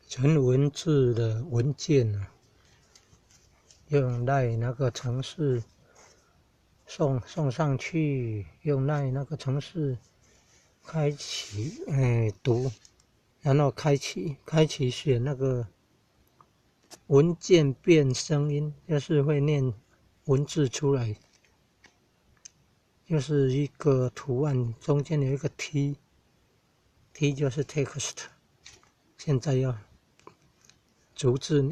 纯文字的文件啊，用赖那个程式送上去，用赖那个程式开启，读，然后开启选那个文件变声音，就是会念文字出来，就是一个图案中间有一个 T 就是 text， 现在要逐字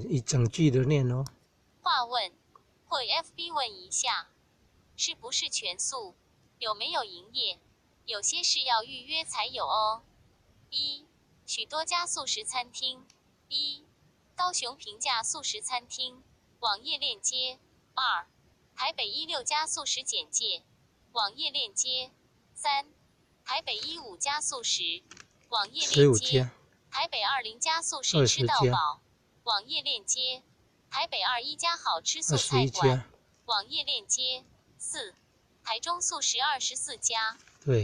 一整句的念哦。话问，或 FB 问一下，是不是全素？有没有营业？有些是要预约才有哦。1. 许多家素食餐厅。1. 高雄平价素食餐厅，网页链接。2. 台北16家素食简介，网页链接。3. 台北15家素食，网页链接。台北20家素食吃到饱，网页链接。台北21家好吃素菜馆，网页链接。4. 台中素食24家，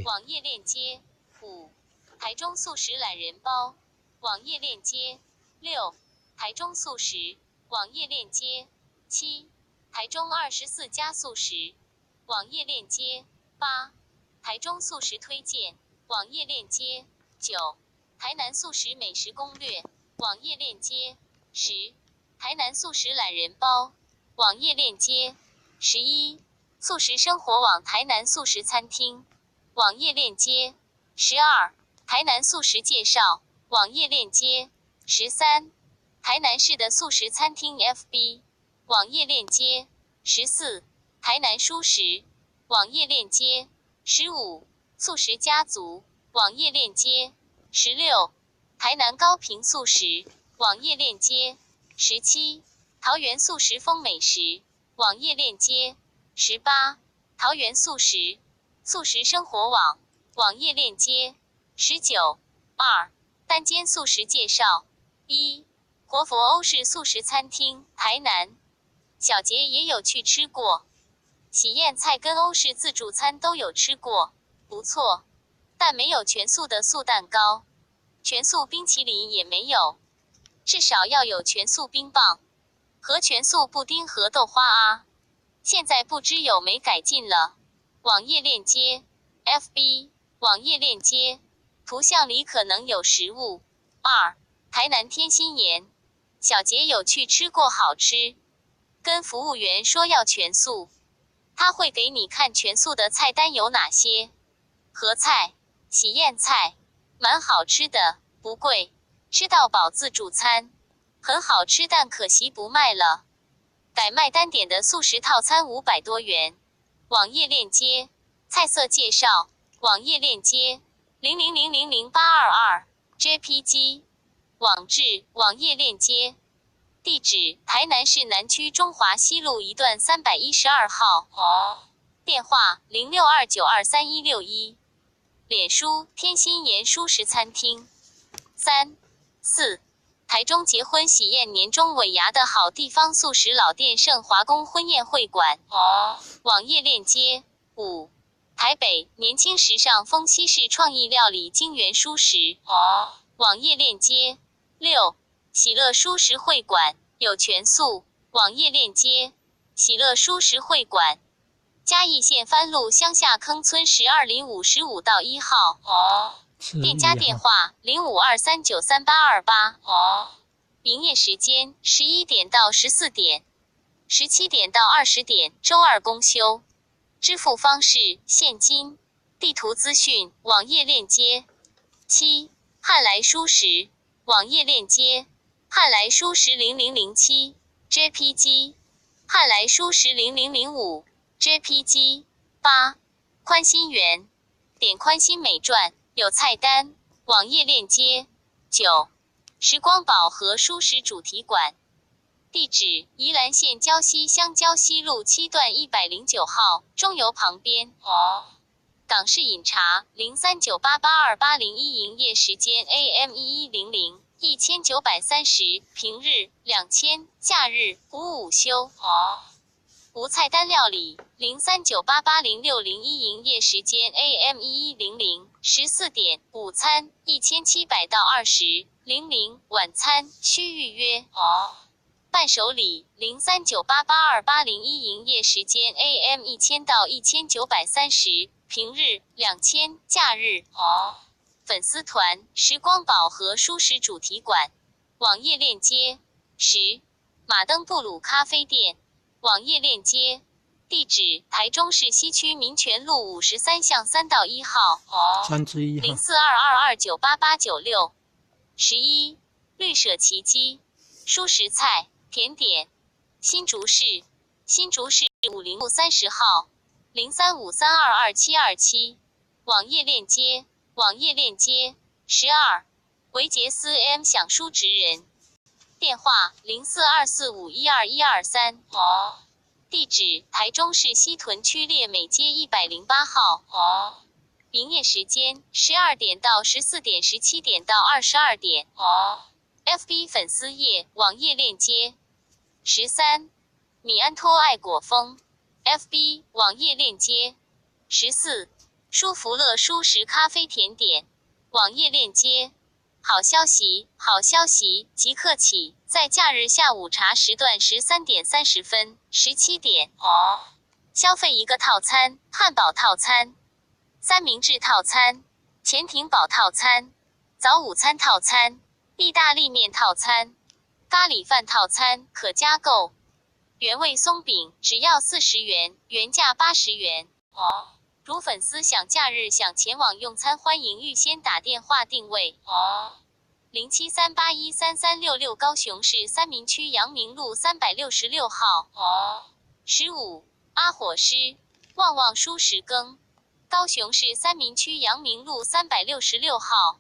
网页链接。5. 台中素食懒人包，网页链接。6. 台中素食，网页链接。7. 台中24家素食，网页链接。8. 台中素食推荐，网页链接。9. 台南素食美食攻略，网页链接。10. 台南素食懒人包，网页链接。11. 素食生活网台南素食餐厅，网页链接。12. 台南素食介绍，网页链接。13. 台南市的素食餐厅 FB， 网页链接。14. 台南蔬食，网页链接。15. 素食家族，网页链接。16. 台南高屏素食，网页链接。17. 桃园素食风美食，网页链接。18. 桃园素食，素食生活网，网页链接。19. 2. 单间素食介绍。1. 活佛欧式素食餐厅，台南。小杰也有去吃过，喜宴菜跟欧式自助餐都有吃过，不错，但没有全素的素蛋糕，全素冰淇淋也没有，至少要有全素冰棒和全素布丁和豆花啊。现在不知有没改进了。网页链接 FB 网页链接，图像里可能有食物。2. 台南天心盐，小杰有去吃过，好吃，跟服务员说要全素，他会给你看全素的菜单有哪些，合菜、喜宴菜，蛮好吃的，不贵，吃到饱自助餐，很好吃，但可惜不卖了，改卖单点的素食套餐500多元。网页链接，菜色介绍，网页链接。00000822 JPG 网志，网页链接。地址：台南市南区中华西路一段312号。电话：0629231161。脸书：天心盐蔬食餐厅。3、4. 台中结婚喜宴年终尾牙的好地方素食老店盛华宫婚宴会馆，网页链接。5. 台北年轻时尚风西式创意料理金源蔬食，网页链接。6. 喜乐蔬食会馆有全素，网页链接。喜乐蔬食会馆，嘉义县番路乡下坑村12林55到1号。店家电话0523938828。营业时间11点到14点，17点到20点，周二公休。支付方式现金。地图资讯网页链接。7. 汉来蔬食，网页链接。汉来蔬食0007 JPG， 汉来蔬食0005 JPG。8. 宽心园，点宽心美馔有菜单，网页链接。9. 时光宝盒蔬食主题馆，地址：宜兰县礁溪乡礁溪路7段109号，中油旁边。港式饮茶03988280营业时间 AM1100 1930，平日2000，假日5午休。无菜单料理03988060营业时间 AM1100 14点，午餐1700到20:00，晚餐需预约。伴手礼03988280营业时间 AM1000到1930，平日2000，假日。粉丝团时光宝盒蔬食主题馆，网页链接10马登布鲁咖啡店，网页链接地址台中市西区民权路53巷3到1号3之1号0422298896 11绿舍奇迹蔬食菜甜点新竹市50路30号0353222727网页链接12维杰斯 M 享书职人电话0424512123地址台中市西屯区烈美街108号营业时间12点到14点17点到22点FB 粉丝页网页链接13米安托爱果风 FB 网页链接14舒福乐蔬食咖啡甜点网页链接好消息！即刻起，在假日下午茶时段13点30分、17点消费一个套餐，汉堡套餐、三明治套餐、潜艇堡套餐、早午餐套餐、意大利面套餐、咖喱饭套餐可加购。原味松饼只要40元，原价80元。如粉丝假日想前往用餐，欢迎预先打电话定位。0738133366高雄市三民区阳明路366号。15阿伙师旺旺蔬食羹，高雄市三民区阳明路366号。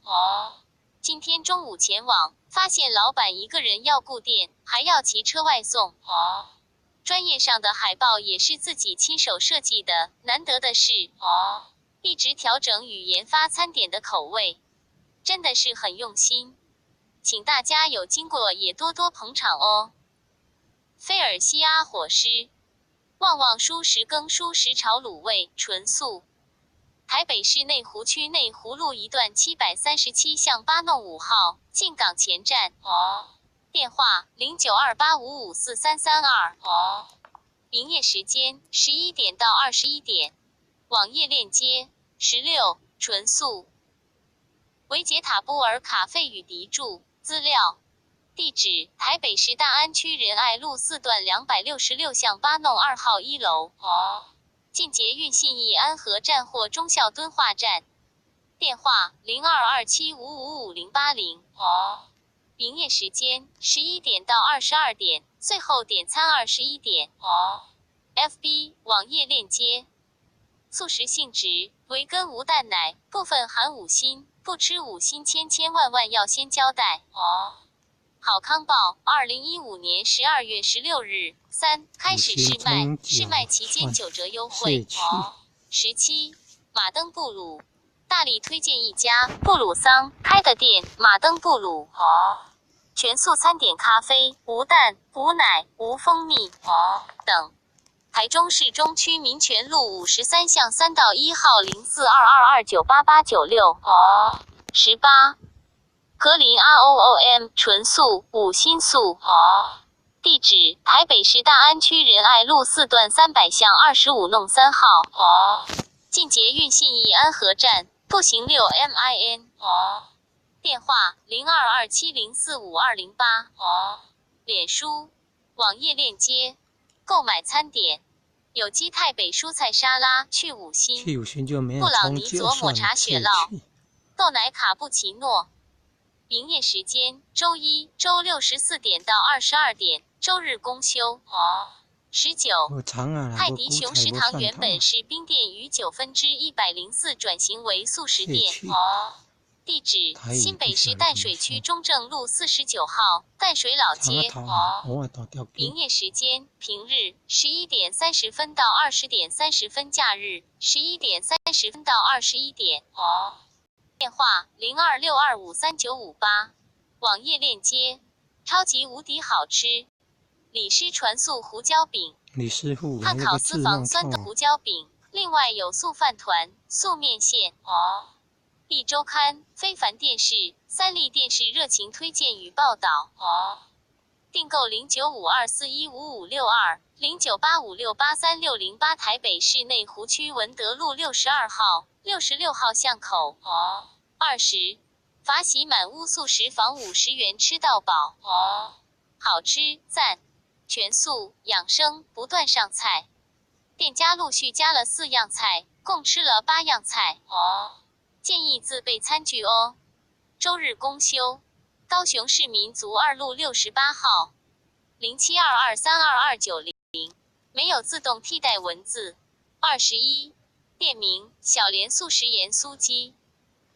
今天中午前往，发现老板一个人要顾店，还要骑车外送。专业上的海报也是自己亲手设计的，难得的是一直调整与研发餐点的口味，真的是很用心，请大家有经过也多多捧场哦。菲尔西阿伙师旺旺蔬食羹蔬食炒卤味纯素，台北市内湖区内湖路一段737巷8弄5号，进港前站。电话0928554332营业时间11点到21点，网页链接16纯素维杰塔波尔卡费与迪柱资料地址台北市大安区仁爱路4段266巷8弄2号1楼近捷运信义安和站或忠孝敦化站。电话0227555080营业时间11点到22点，最后点餐21点。FB 网页链接素食性质，维根无蛋奶，部分含5星，不吃5星千万要先交代。好康报2015年12月16日3开始试卖，试卖期间9折优惠。17马登布鲁大力推荐一家布鲁桑开的店，马登布鲁全素餐点咖啡，无蛋、无奶、无蜂蜜等。台中市中区民权路53巷3到1号0422298896 18格林 ROOM 纯素5星素地址台北市大安区仁爱路4段300巷25弄3号近捷运信义安和站，步行6MIN。电话0227045208。脸书网页链接购买餐点有机泰北蔬菜沙拉去5星，去5星就没有布朗尼佐抹茶雪酪，豆奶卡布奇诺。营业时间周一、周六14点到22点，周日公休。19泰迪熊食堂原本是冰店于1/904转型为素食店。地址新北市淡水区中正路49号淡水老街。营业时间平日11点30分到20点30分，假日11点30分到21点。电话0262539558。网页链接超级无敌好吃李师传素胡椒饼，李师傅汉考私房酸的胡椒饼，另外有素饭团、素面线。一周刊、非凡电视、三立电视热情推荐与报道。订购0952415562 0985683608，台北市内湖区文德路62号、66号巷口。20法喜满屋素食坊50元吃到饱。好吃赞，全素养生，不断上菜。店家陆续加了4样菜，共吃了8样菜。建议自备餐具哦。周日公休。高雄市民族2路68号0722322290，没有自动替代文字。21店名小莲素食盐酥鸡，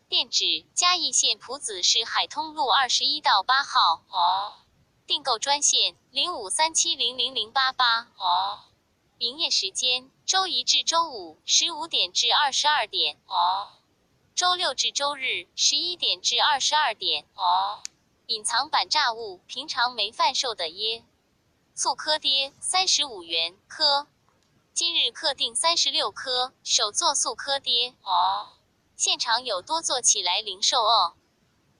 店址嘉义县朴子市海通路21到8号。订购专线0537000088。营业时间周一至周五15点至22点。周六至周日11点至22点。隐藏版炸物，平常没贩售的耶。素蚵爹35元颗，今日客订36颗，手做素蚵爹。现场有多做起来零售哦，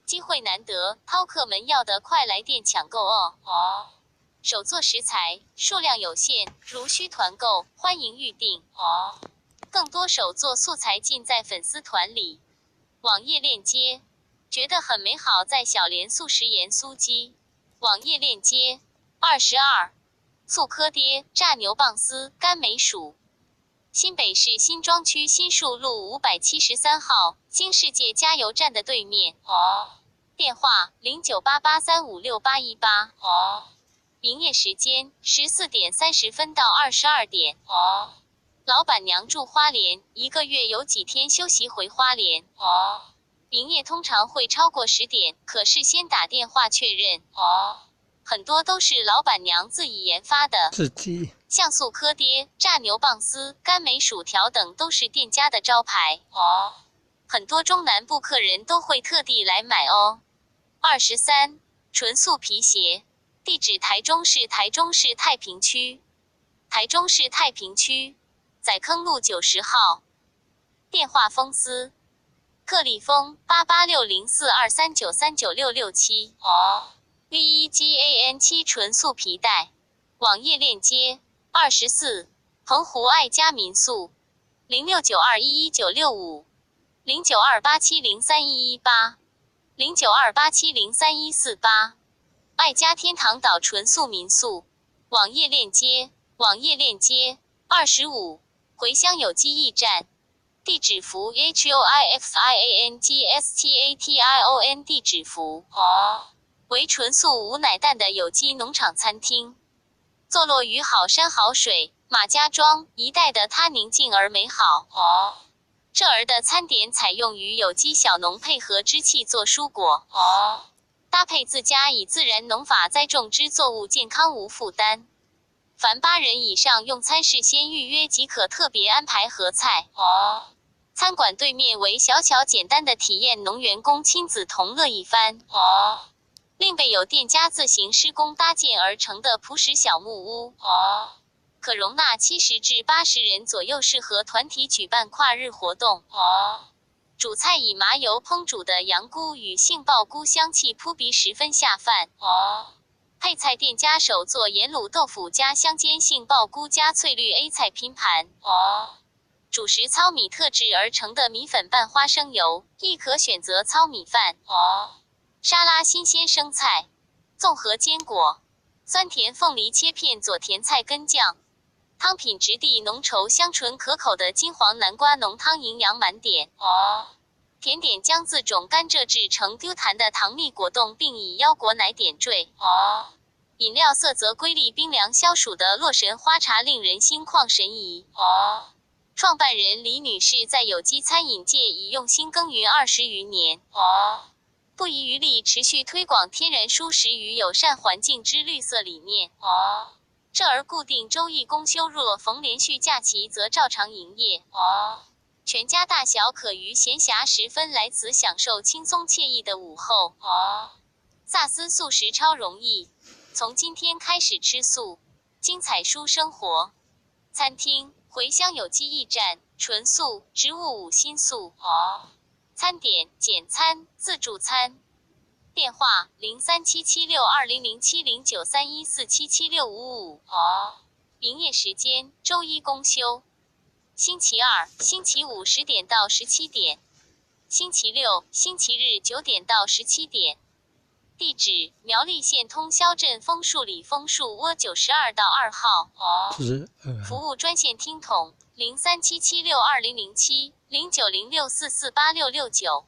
机会难得，饕客们要的快来店抢购哦。手作食材数量有限，如需团购，欢迎预订。更多手作素材尽在粉丝团里。网页链接，觉得很美好，在小莲素食盐酥鸡。网页链接。22素蚵爹炸牛蒡丝干梅薯，新北市新庄区新树路573号新世界加油站的对面。电话0988356818。营业时间14点30分到22点。老板娘住花莲，1个月有几天休息回花莲。营业通常会超过10点，可事先打电话确认。很多都是老板娘自己研发的，像素蚵爹、炸牛蒡丝、干梅薯条等都是店家的招牌。很多中南部客人都会特地来买哦。23纯素皮鞋，地址台中市太平区，仔坑路90号。电话风丝克利风88604239396667。VEGAN7纯素皮带。网页链接。24澎湖爱家民宿0692111965 0928703118 0928703148。爱家天堂岛纯素民宿。网页链接。25回乡有机驿站，地址符 HOIFIANGSTATION 地址符。为纯素无奶蛋的有机农场餐厅，坐落于好山好水马家庄一带的它宁静而美好。这儿的餐点采用于有机小农配合支气做蔬果，搭配自家以自然农法栽种之作物，健康无负担。凡8人以上用餐事先预约即可特别安排合菜。餐馆对面为小巧简单的体验农员工亲子同乐一番。另备有店家自行施工搭建而成的朴实小木屋，可容纳70至80人左右，适合团体举办跨日活动。主菜以麻油烹煮的羊菇与杏鲍菇香气扑鼻，十分下饭。配菜店家手做盐卤豆腐加香煎杏鲍菇加翠绿 A 菜拼盘。主食糙米特制而成的米粉拌花生油，亦可选择糙米饭。沙拉新鲜生菜，综合坚果，酸甜凤梨切片佐甜菜根酱。汤品质地浓稠香醇可口的金黄南瓜浓汤，营养满点。甜点将自种甘蔗制成丢弹的糖蜜果冻，并以腰果奶点缀。饮料色泽瑰丽冰凉消暑的洛神花茶，令人心旷神怡。创办人李女士在有机餐饮界已用心耕耘20余年。不遗余力持续推广天然蔬食与友善环境之绿色理念。这儿固定周一公休，若逢连续假期则照常营业。全家大小可于闲暇时分来此享受轻松惬意的午后。萨斯素食超容易，从今天开始吃素，精彩书生活。餐厅茴香有机驿站，纯素，植物5星素。餐点简餐、自助餐。电话03776200709314776555。营业时间周一公休，星期二、星期五10点到17点，星期六、星期日9点到17点。地址：苗栗县通霄镇枫树里枫树窝92到2号。服务专线听筒03776200070906448669。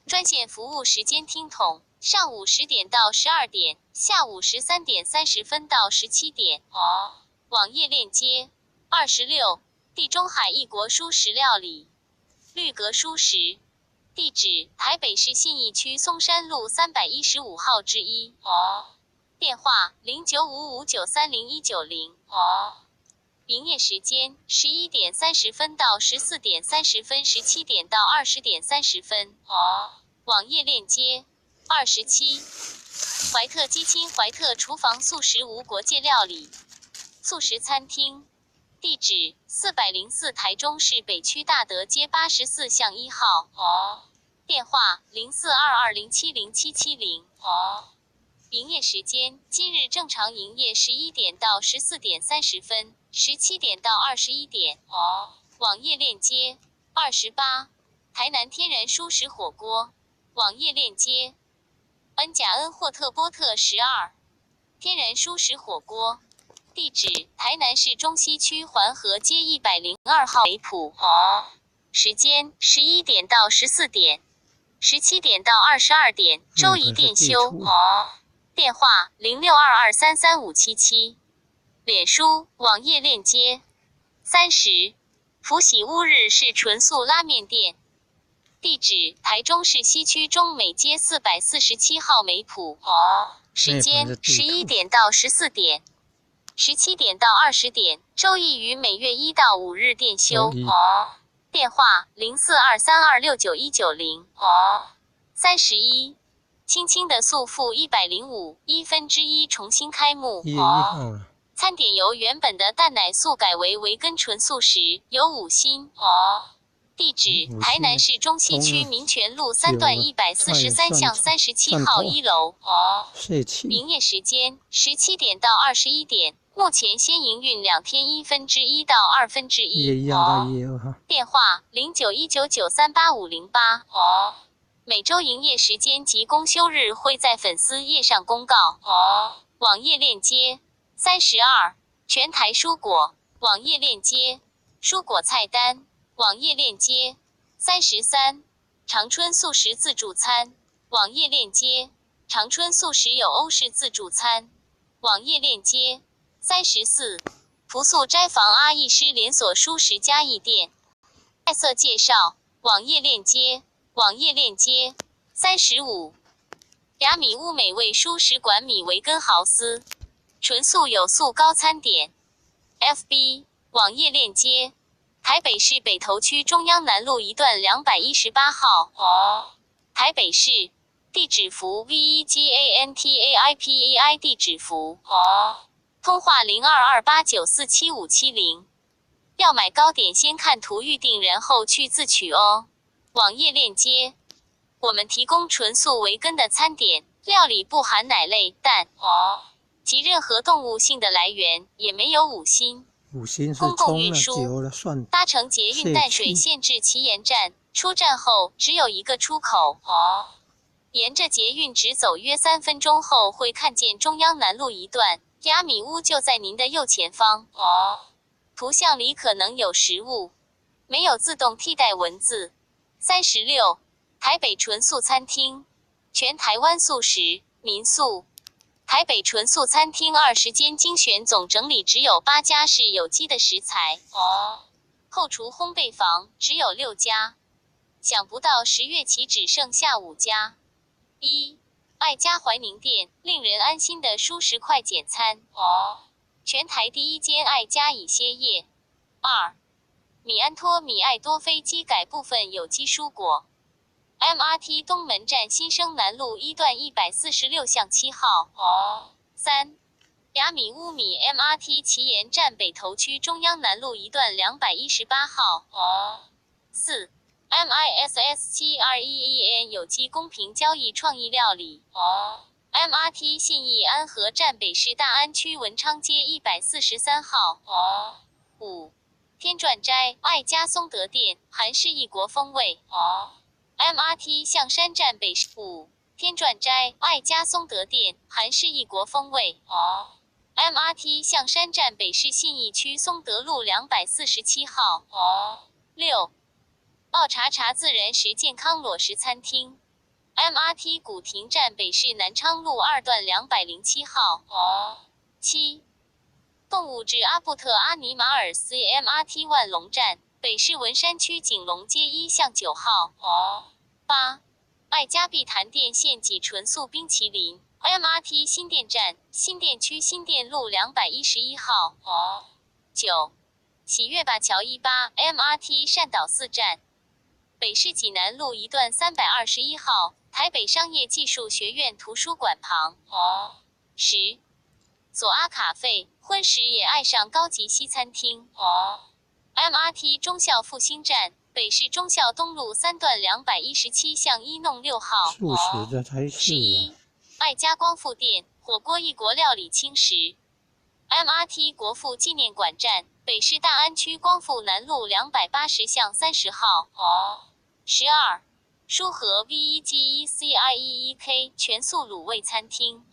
专线服务时间听筒：上午10点到12点，下午13点30分到17点。网页链接：26地中海异国蔬食料理，绿格蔬食。地址：台北市信义区松山路315号之1。电话：0955930190。营业时间：11点30分到14点30分，17点到20点30分。网页链接：27怀特基亲怀特厨房素食无国界料理素食餐厅。地址：404台中市北区大德街84巷1号。电话：0422070770。营业时间：今日正常营业11点到14点30分，17点到21点。网页链接：28台南天然蔬食火锅。网页链接：恩甲恩霍特波特12天然蔬食火锅。地址：台南市中西区环河街102号北埔。时间：11点到14点，17点到22点，周一店休。电话：0622333577。脸书网页链接：30福喜乌日式纯素拉面店。地址：台中市西区中美街447号美埔。时间：11点到14点，17点到20点，周一于每月1到5日店休。电话：0423269190。31青青的素负105，1/1重新开幕。餐点由原本的蛋奶素改为维根纯素食，有5星。地址：台南市中西区民权路3段143巷37号1楼。营业时间17点到21点，目前先营运2天1/1到1/2。电话：0919938508。每周营业时间及公休日会在粉丝页上公告。网页链接：32全台蔬果。网页链接：蔬果菜单。网页链接：33长春素食自助餐。网页链接：长春素食有欧式自助餐。网页链接：34福素斋房阿义师连锁蔬食嘉义店。菜色介绍。网页链接。网页链接35雅米屋美味蔬食馆米维根豪斯纯素有素高餐点。FB 网页链接：台北市北投区中央南路1段218号。台北市地址符 VEGANTAIPEI 地址符。通话0228947570。要买糕点先看图预定，然后去自取哦。网页链接：我们提供纯素维根的餐点，料理不含奶类、蛋及任何动物性的来源，也没有5星。公共运输：搭乘捷运淡水线至奇岩站，出站后只有一个出口。沿着捷运直走约3分钟后会看见中央南路1段，雅米屋就在您的右前方。图像里可能有食物，没有自动替代文字。36台北纯素餐厅，全台湾素食民宿。台北纯素餐厅20间精选总整理，只有8家是有机的食材。后厨烘焙房只有6家，想不到10月起只剩下5家。1爱家怀宁店，令人安心的蔬食快简餐。全台第1间爱家以歇业。2米安托米爱多菲机改部分有机蔬果。MRT 东门站新生南路1段146巷7号。3. 雅米乌米 MRT 奇岩站北头区中央南路一段218号。4. MISS7REEN 有机公平交易创意料理。MRT 信义安和站北市大安区文昌街143号。5. 天转斋爱家松德店韩式异国风味。MRT 象山站北市。5. 天转斋爱家松德店韩式异国风味。MRT 象山站北市信义区松德路247号。6. 奥茶茶自然食健康裸食餐厅。MRT 古亭站北市南昌路2段207号。7. 动物志阿布特阿尼马尔斯 MRT 万隆站北市文山区景隆街1巷9号。8. 爱家碧潭店现挤纯素冰淇淋。MRT 新店站新店区新店路211号。9. 喜悦灞桥18 MRT 善导寺站北市济南路1段321号台北商业技术学院图书馆旁。10. 左阿卡费荤食也爱上高级西餐厅。MRT 忠孝复兴站北市忠孝东路3段217巷1弄6号。素食的才是。11. 爱家光复店火锅异国料理轻食。MRT 国父纪念馆站北市大安区光复南路280巷30号。12. 舒和 VEGECIEEK 全素卤味餐厅。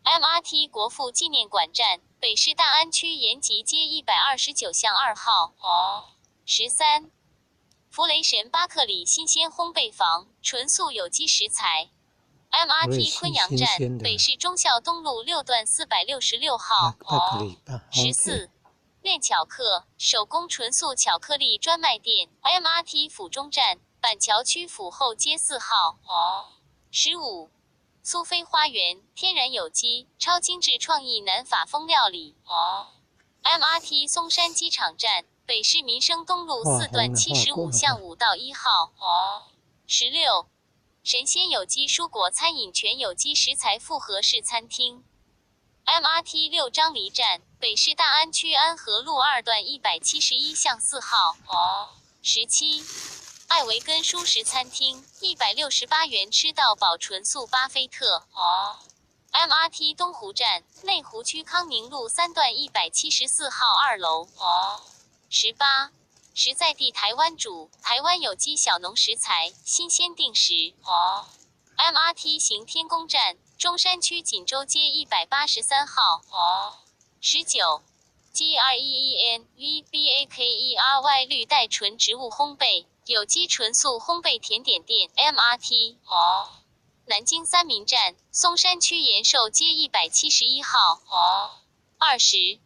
MRT 国父纪念馆站北市大安区延吉街129巷2号。13. 福雷神巴克里新鲜烘焙坊纯素有机食材。MRT 昆阳站北市忠孝东路6段466号。14. 恋巧克手工纯素巧克力专卖店。MRT 府中站板桥区府后街4号。15. 苏菲花园天然有机超精致创意南法风料理。MRT 松山机场站北市民生东路4段75巷5到1号。16. 神仙有机蔬果餐饮全有机食材复合式餐厅。MRT 六张犁站北市大安区安和路2段171巷4号。17. 艾维根蔬食餐厅168元吃到饱纯素巴菲特。MRT 东湖站内湖区康宁路3段174号2楼。18. 食在地台湾煮台湾有机小农食材新鲜定时。MRT 行天宫站中山区锦州街183号。19. GREENVBAKERY 绿带纯植物烘焙有机纯素烘焙甜点店。MRT 南京三民站松山区延寿街171号。20.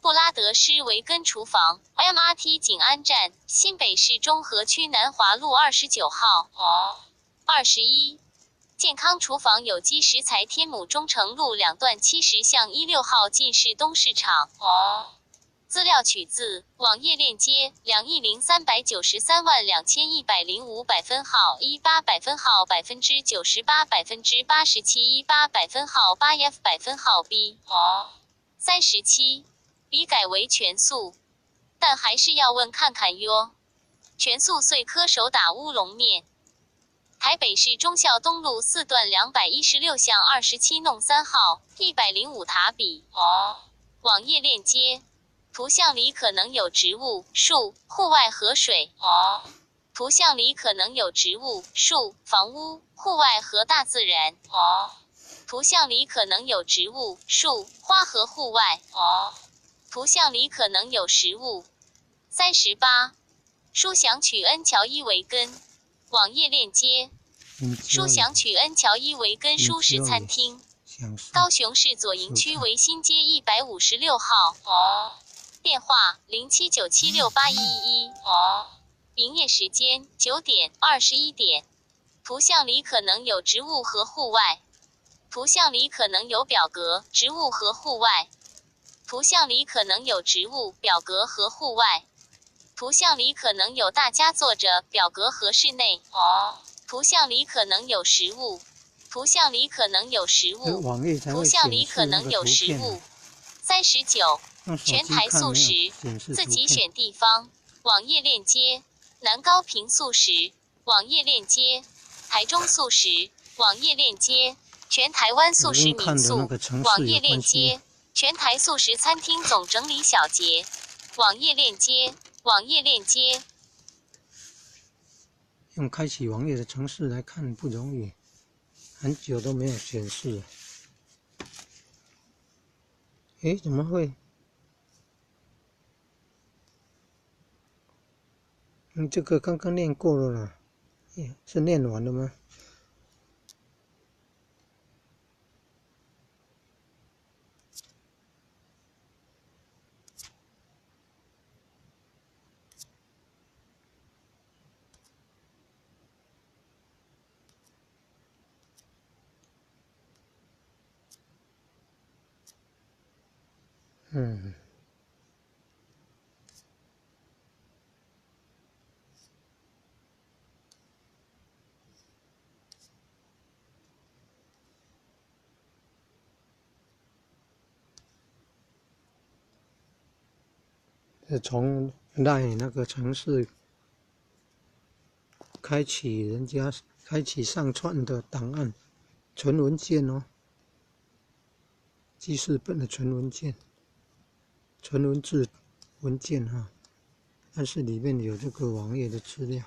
布拉德施维根厨房 MRT 景安站新北市中和区南华路29号。21. 健康厨房有机食材天母中城路2段70巷16号进士东市场。资料取自网页链接203932105百分号18百分号98%87%百分号8F 百分号 B。37. 笔改为全素，但还是要问看看哟。全素碎颗手打乌龙面。台北市忠孝东路4段216巷27弄3号105塔比。网页链接。图像里可能有植物、树、户外河水。图像里可能有植物、树、房屋、户外和大自然。图像里可能有植物、树、花和户外。图像里可能有食物。38. 书祥曲恩乔伊维根。网页链接。书祥曲恩乔伊维根蔬食餐厅。高雄市左营区维新街156号。电话0797681111。营业时间9点、21点。图像里可能有植物和户外。图像里可能有表格、植物和户外。图像里可能有植物、表格和户外。图像里可能有大家坐着、表格和室内。图像里可能有食物。图像里可能有实物。网页才会图像里显示那可能有个图片实物。39，用手全台机看没有速时，显示自图片。己选地方。网页链接：南高屏速时，网页链接；台中速时，网页链接；全台湾速时民宿，网页链接；全台速时餐厅总整理小结，网页链接，网页链接。用开启网页的程式来看不容易，很久都没有显示。诶，怎么会？这个刚刚练过了啦，是练完了吗？是从LINE那个程式开启上传的档案，存文件哦，记事本的存文件，存文字文件哈，但是里面有这个网页的资料，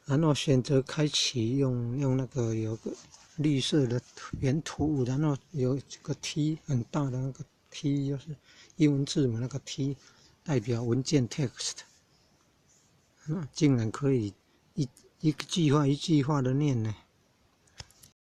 然后选择开启用那个有个绿色的圆图，然后有这个 T 很大的那个 T， 就是英文字母那个 T， 代表文件 text， 竟然可以一句话一句话的念呢。